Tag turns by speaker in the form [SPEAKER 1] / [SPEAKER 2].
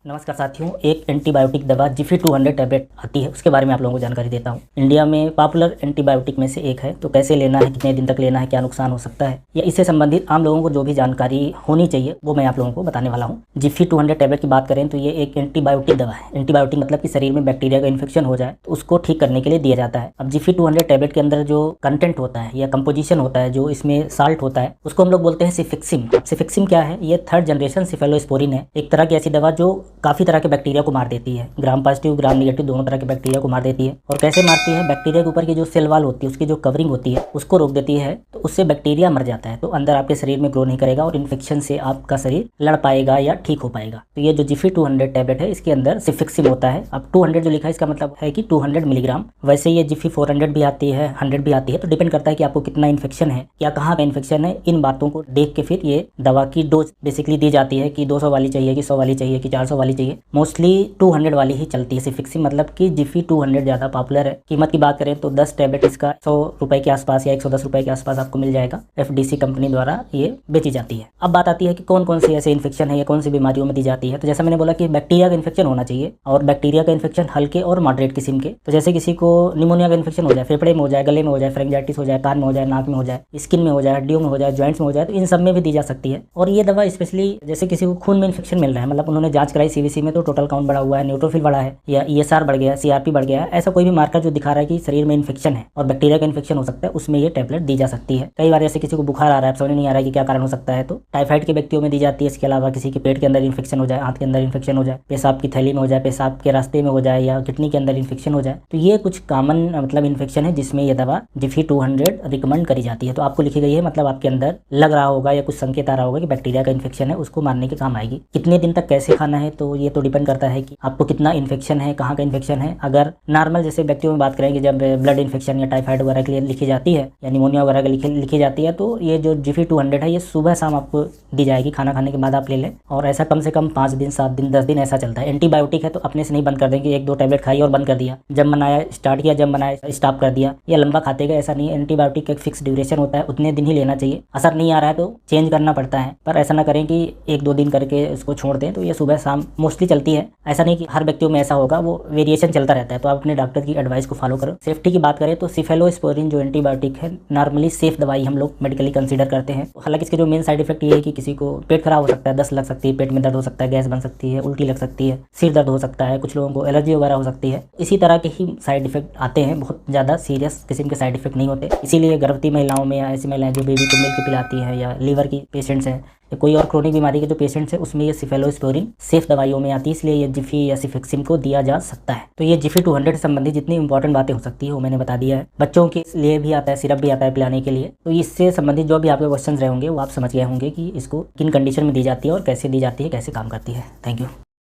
[SPEAKER 1] नमस्कार साथियों, एक एंटीबायोटिक दवा जिफी 200 टैबलेट आती है, उसके बारे में आप लोगों को जानकारी देता हूँ। इंडिया में पॉपुलर एंटीबायोटिक में से एक है, तो कैसे लेना है, कितने दिन तक लेना है, क्या नुकसान हो सकता है, या इससे संबंधित आम लोगों को जो भी जानकारी होनी चाहिए वो मैं आप लोगों को बताने वाला हूँ। जिफी 200 टैबलेट की बात करें तो ये एक एंटीबायोटिक दवा है। एंटीबायोटिक मतलब कि शरीर में बैक्टीरिया का इन्फेक्शन हो जाए तो उसको ठीक करने के लिए दिया जाता है। अब जिफी 200 टैबलेट के अंदर जो कंटेंट होता है या कंपोजिशन होता है, जो इसमें साल्ट होता है, उसको हम लोग बोलते हैं सिफिक्सिम। सिफिक्सिम क्या है? ये 3rd जनरेशन सिफेलोस्पोरिन है, एक तरह की ऐसी दवा जो काफी तरह के बैक्टीरिया को मार देती है। ग्राम पॉजिटिव, ग्राम नेगेटिव दोनों तरह के बैक्टीरिया को मार देती है। और कैसे मारती है? बैक्टीरिया के ऊपर की जो सेल वॉल होती है, उसकी जो कवरिंग होती है, उसको रोक देती है, तो उससे बैक्टीरिया मर जाता है, तो अंदर आपके शरीर में ग्रो नहीं करेगा और इन्फेक्शन से आपका शरीर लड़ पाएगा या ठीक हो पाएगा। तो ये जो जिफी 200 टैबलेट है, इसके अंदर सिफिक्सिम होता है। अब 200 जो लिखा है, इसका मतलब है कि 200 मिलीग्राम। वैसे ये जिफी 400 भी आती है, 100 भी आती है, तो डिपेंड करता है कि आपको कितना इन्फेक्शन है, क्या कहाँ का इन्फेक्शन है। इन बातों को देख के फिर ये दवा की डोज बेसिकली दी जाती है कि 200 वाली चाहिए, कि 100 वाली चाहिए, कि 400 वाली चाहिए। मोस्टली 200 वाली ही चलती है सिफिक्सिम, मतलब कि जिफी 200 ज़्यादा पॉपुलर है। कीमत की बात करें तो 10 टैबलेट इसका 100 रुपए के आसपास या 110 रुपए के आसपास आपको मिल जाएगा। FDC कंपनी द्वारा ये बेची जाती है। अब बात आती है कि कौन कौन से ऐसे इन्फेक्शन है या कौन सी बीमारियों में दी जाती है। तो जैसा मैंने बोला कि बैक्टीरिया का इन्फेक्शन होना चाहिए, और बैक्टीरिया का इन्फेक्शन हल्के और मॉडरेट किस्म के। तो जैसे किसी को निमोनिया का इन्फेक्शन हो जाए, फेफड़े में हो जाए, गले में हो जाए, फ्रेंजाइटिस हो जाए, कान में हो जाए, नाक में हो जाए, स्किन में हो जाए, हड्डियों में हो जाए, जॉइंट्स में हो जाए, तो इन सब में भी दी जा सकती है। और ये दवा स्पेशली जैसे किसी को खून में इन्फेक्शन मिल रहा है, मतलब उन्होंने जांच कराई CBC में तो टोटल काउंट बढ़ा हुआ है, न्यूट्रोफिल बढ़ा है, या ESR बढ़ गया, CRP बढ़ गया है, ऐसा कोई भी मार्कर जो दिखा रहा है कि शरीर में इन्फेक्शन है और बैक्टीरिया का इन्फेक्शन हो सकता है, उसमें ये टैबलेट दी जा सकती है। कई बार जैसे किसी को बुखार आ रहा है, समझ नहीं आ रहा है कि क्या कारण हो सकता है, तो टाइफाइड के व्यक्तियों में दी जाती है। इसके अलावा किसी के पेट के अंदर इन्फेक्शन हो जाए, हाथ के अंदर इन्फेक्शन हो जाए, पेशाब की थैली में हो जाए, पेशाब के रास्ते में हो जाए, या किडनी के अंदर इन्फेक्शन हो जाए, तो ये कुछ कॉमन मतलब इन्फेक्शन है जिसमें ये दवा जिफी 200 रिकमेंड करी जाती है। तो आपको लिखी गई है, मतलब आपके अंदर लग रहा होगा या कुछ संकेत आ रहा होगा कि बैक्टीरिया का इन्फेक्शन है, उसको मारने के काम आएगी। कितने दिन तक कैसे खाना है, तो ये तो डिपेंड करता है कि आपको कितना इन्फेक्शन है, कहाँ का इन्फेक्शन है। अगर नॉर्मल जैसे व्यक्तियों में बात करेंगे, जब ब्लड इन्फेक्शन या टाइफाइड वगैरह के लिए लिखी जाती है या निमोनिया वगैरह के लिए लिखी जाती है, तो ये जो जिफी 200 है, ये सुबह शाम आपको दी जाएगी, खाना खाने के बाद आप ले लें। और ऐसा कम से कम 5 दिन, 7 दिन, 10 दिन ऐसा चलता है। एंटीबायोटिक है तो अपने से नहीं बंद कर देंगे, 1-2 टैबलेट खाई और बंद कर दिया, जब मनाया स्टार्ट किया, जब मनाया स्टॉप कर दिया, या लंबा खाते गए, ऐसा नहीं है। एंटीबायोटिक का एक फिक्स ड्यूरेशन होता है, उतने दिन ही लेना चाहिए। असर नहीं आ रहा है तो चेंज करना पड़ता है, पर ऐसा ना करें कि 1-2 दिन करके उसको छोड़ दें। तो ये सुबह शाम मोस्टली चलती है, ऐसा नहीं कि हर व्यक्तियों में ऐसा होगा, वो वेरिएशन चलता रहता है। तो आप अपने डॉक्टर की एडवाइस को फॉलो करो। सेफ्टी की बात करें तो सिफेलोस्पोरिन जो एंटीबायोटिक है, नॉर्मली सेफ दवाई हम लोग मेडिकली कंसीडर करते हैं। हालांकि इसके जो मेन साइड इफेक्ट ये है कि किसी को पेट खराब हो सकता है, दस्त लग सकती है, पेट में दर्द हो सकता है, गैस बन सकती है, उल्टी लग सकती है, सिर दर्द हो सकता है, कुछ लोगों को एलर्जी वगैरह हो सकती है। इसी तरह के ही साइड इफेक्ट आते हैं, बहुत ज़्यादा सीरियस किस्म के साइड इफेक्ट नहीं होते। इसीलिए गर्भवती महिलाओं में या ऐसी महिलाएं जो बेबी को मिल्क पिलाती है, या लीवर की पेशेंट्स हैं, या कोई और क्रोनिक बीमारी के जो पेशेंट्स हैं, उसमें ये सिफेलोस्पोरिन सेफ दवाइयों में आती है, इसलिए ये जिफी या सिफिक्सिम को दिया जा सकता है। तो ये जिफी 200 से संबंधित जितनी इंपॉर्टेंट बातें हो सकती है वो मैंने बता दिया है। बच्चों के लिए भी आता है, सिरप भी आता है पिलाने के लिए। तो इससे संबंधित जो भी आपके क्वेश्चन रहे होंगे वो आप समझ गए होंगे कि इसको किन कंडीशन में दी जाती है और कैसे दी जाती है, कैसे काम करती है। Thank you.